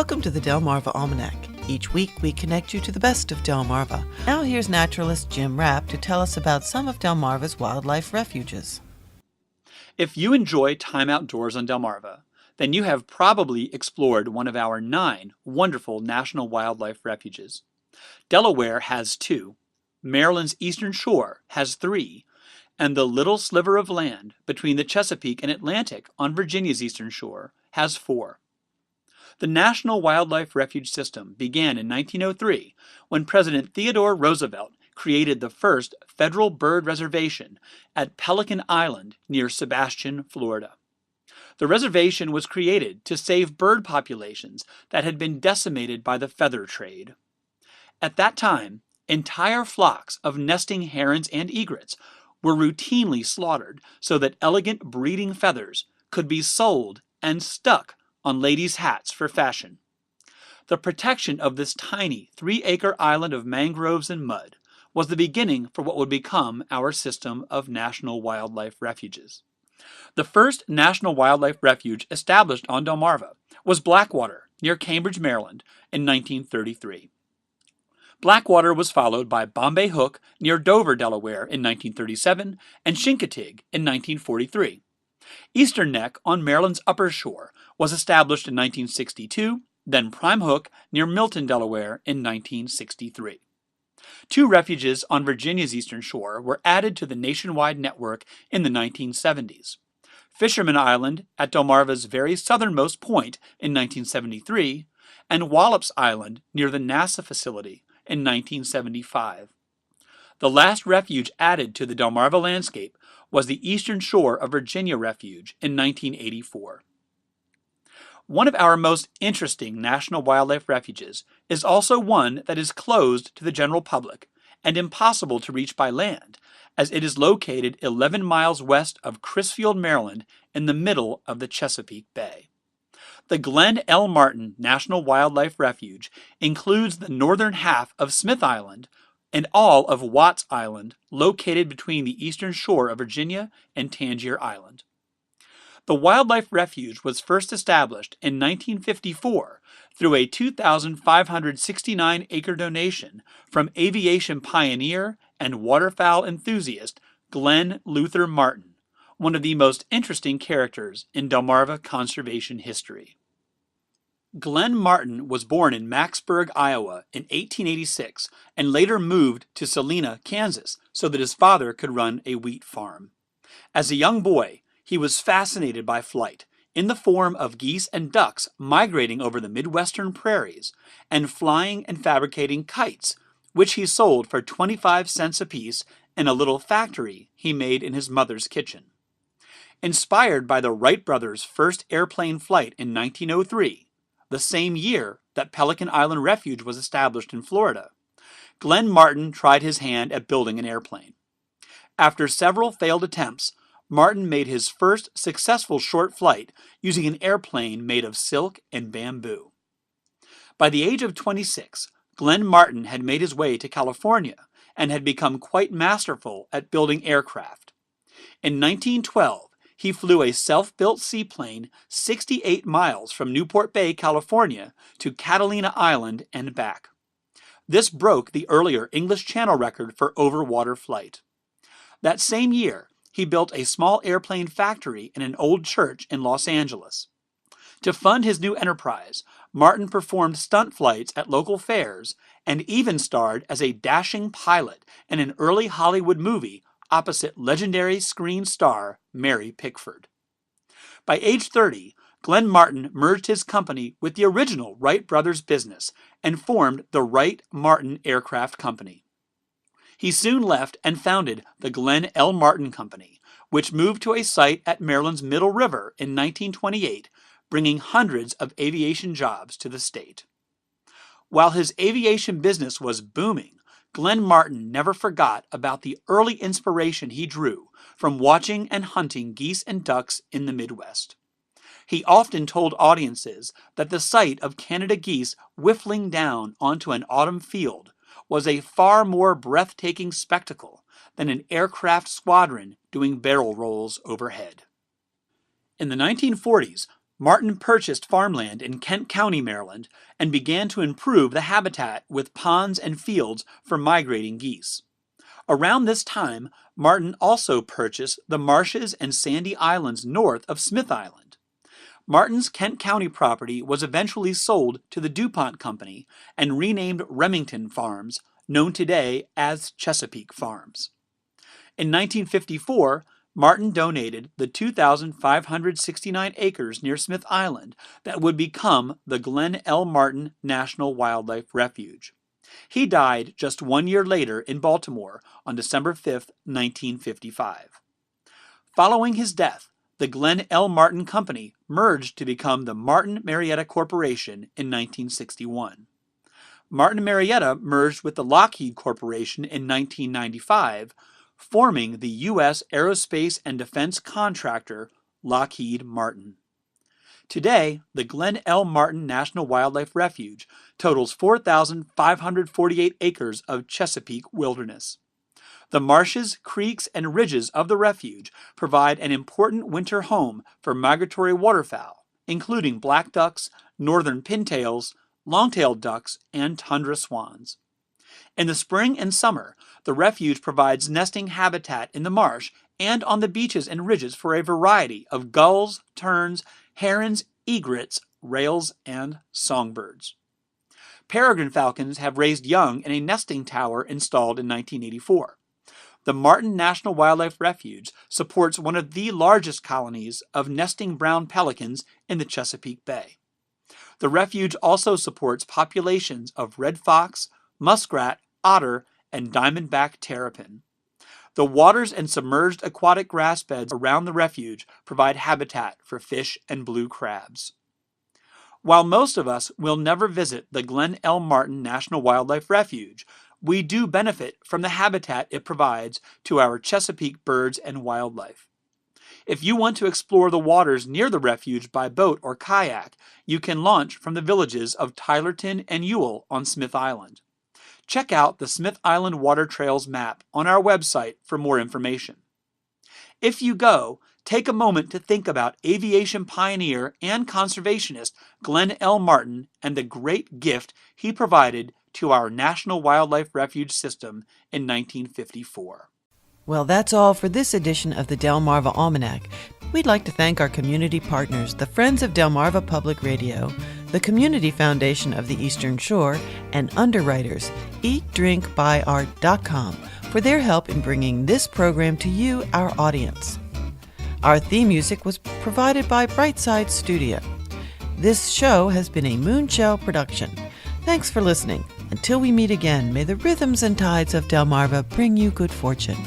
Welcome to the Delmarva Almanac. Each week we connect you to the best of Delmarva. Now here's naturalist Jim Rapp to tell us about some of Delmarva's wildlife refuges. If you enjoy time outdoors on Delmarva, then you have probably explored one of our 9 wonderful National Wildlife Refuges. Delaware has 2, Maryland's Eastern Shore has 3, and the little sliver of land between the Chesapeake and Atlantic on Virginia's Eastern Shore has 4. The National Wildlife Refuge system began in 1903 when President Theodore Roosevelt created the first federal bird reservation at Pelican Island near Sebastian, Florida. The reservation was created to save bird populations that had been decimated by the feather trade. At that time, entire flocks of nesting herons and egrets were routinely slaughtered so that elegant breeding feathers could be sold and stuck on ladies' hats for fashion. The protection of this tiny 3-acre island of mangroves and mud was the beginning for what would become our system of national wildlife refuges. The first National Wildlife Refuge established on Delmarva was Blackwater, near Cambridge, Maryland, in 1933. Blackwater was followed by Bombay Hook, near Dover, Delaware, in 1937, and Chincoteague in 1943. Eastern Neck on Maryland's Upper Shore was established in 1962, then Prime Hook near Milton, Delaware in 1963. 2 refuges on Virginia's Eastern Shore were added to the nationwide network in the 1970s. Fisherman Island at Delmarva's very southernmost point in 1973, and Wallops Island near the NASA facility in 1975. The last refuge added to the Delmarva landscape was the Eastern Shore of Virginia Refuge in 1984. One of our most interesting national wildlife refuges is also one that is closed to the general public and impossible to reach by land, as it is located 11 miles west of Crisfield, Maryland, in the middle of the Chesapeake Bay. The Glen L. Martin National Wildlife Refuge includes the northern half of Smith Island and all of Watts Island, located between the eastern shore of Virginia and Tangier Island. The Wildlife Refuge was first established in 1954 through a 2,569-acre donation from aviation pioneer and waterfowl enthusiast Glenn Luther Martin, one of the most interesting characters in Delmarva conservation history. Glenn Martin was born in Macksburg, Iowa in 1886 and later moved to Salina, Kansas so that his father could run a wheat farm. As a young boy, he was fascinated by flight, in the form of geese and ducks migrating over the Midwestern prairies and flying and fabricating kites, which he sold for 25 cents apiece in a little factory he made in his mother's kitchen. Inspired by the Wright brothers' first airplane flight in 1903, the same year that Pelican Island Refuge was established in Florida, Glenn Martin tried his hand at building an airplane. After several failed attempts, Martin made his first successful short flight using an airplane made of silk and bamboo. By the age of 26, Glenn Martin had made his way to California and had become quite masterful at building aircraft. In 1912, he flew a self-built seaplane 68 miles from Newport Bay, California to Catalina Island and back. This broke the earlier English Channel record for overwater flight. That same year, he built a small airplane factory in an old church in Los Angeles. To fund his new enterprise, Martin performed stunt flights at local fairs and even starred as a dashing pilot in an early Hollywood movie opposite legendary screen star Mary Pickford. By age 30, Glenn Martin merged his company with the original Wright brothers business and formed the Wright-Martin Aircraft Company. He soon left and founded the Glenn L. Martin Company, which moved to a site at Maryland's Middle River in 1928, bringing hundreds of aviation jobs to the state. While his aviation business was booming, Glenn Martin never forgot about the early inspiration he drew from watching and hunting geese and ducks in the Midwest. He often told audiences that the sight of Canada geese whiffling down onto an autumn field was a far more breathtaking spectacle than an aircraft squadron doing barrel rolls overhead. In the 1940s, Martin purchased farmland in Kent County, Maryland, and began to improve the habitat with ponds and fields for migrating geese. Around this time, Martin also purchased the marshes and sandy islands north of Smith Island. Martin's Kent County property was eventually sold to the DuPont Company and renamed Remington Farms, known today as Chesapeake Farms. In 1954, Martin donated the 2,569 acres near Smith Island that would become the Glen L. Martin National Wildlife Refuge. He died just 1 year later in Baltimore on December 5, 1955. Following his death, the Glen L. Martin Company merged to become the Martin Marietta Corporation in 1961. Martin Marietta merged with the Lockheed Corporation in 1995, forming the U.S. aerospace and defense contractor Lockheed Martin. Today, the Glen L. Martin National Wildlife Refuge totals 4,548 acres of Chesapeake wilderness. The marshes, creeks, and ridges of the refuge provide an important winter home for migratory waterfowl, including black ducks, northern pintails, long-tailed ducks, and tundra swans. In the spring and summer, the refuge provides nesting habitat in the marsh and on the beaches and ridges for a variety of gulls, terns, herons, egrets, rails, and songbirds. Peregrine falcons have raised young in a nesting tower installed in 1984. The Martin National Wildlife Refuge supports one of the largest colonies of nesting brown pelicans in the Chesapeake Bay. The refuge also supports populations of red fox, muskrat, otter, and diamondback terrapin. The waters and submerged aquatic grass beds around the refuge provide habitat for fish and blue crabs. While most of us will never visit the Glen L. Martin National Wildlife Refuge, we do benefit from the habitat it provides to our Chesapeake birds and wildlife. If you want to explore the waters near the refuge by boat or kayak, you can launch from the villages of Tylerton and Ewell on Smith Island. Check out the Smith Island Water Trails map on our website for more information. If you go, take a moment to think about aviation pioneer and conservationist Glen L. Martin and the great gift he provided to our National Wildlife Refuge system in 1954. Well, that's all for this edition of the Delmarva Almanac. We'd like to thank our community partners, the Friends of Delmarva Public Radio, the Community Foundation of the Eastern Shore, and underwriters, eatdrinkbuyart.com, for their help in bringing this program to you, our audience. Our theme music was provided by Brightside Studio. This show has been a Moonshell production. Thanks for listening. Until we meet again, may the rhythms and tides of Delmarva bring you good fortune.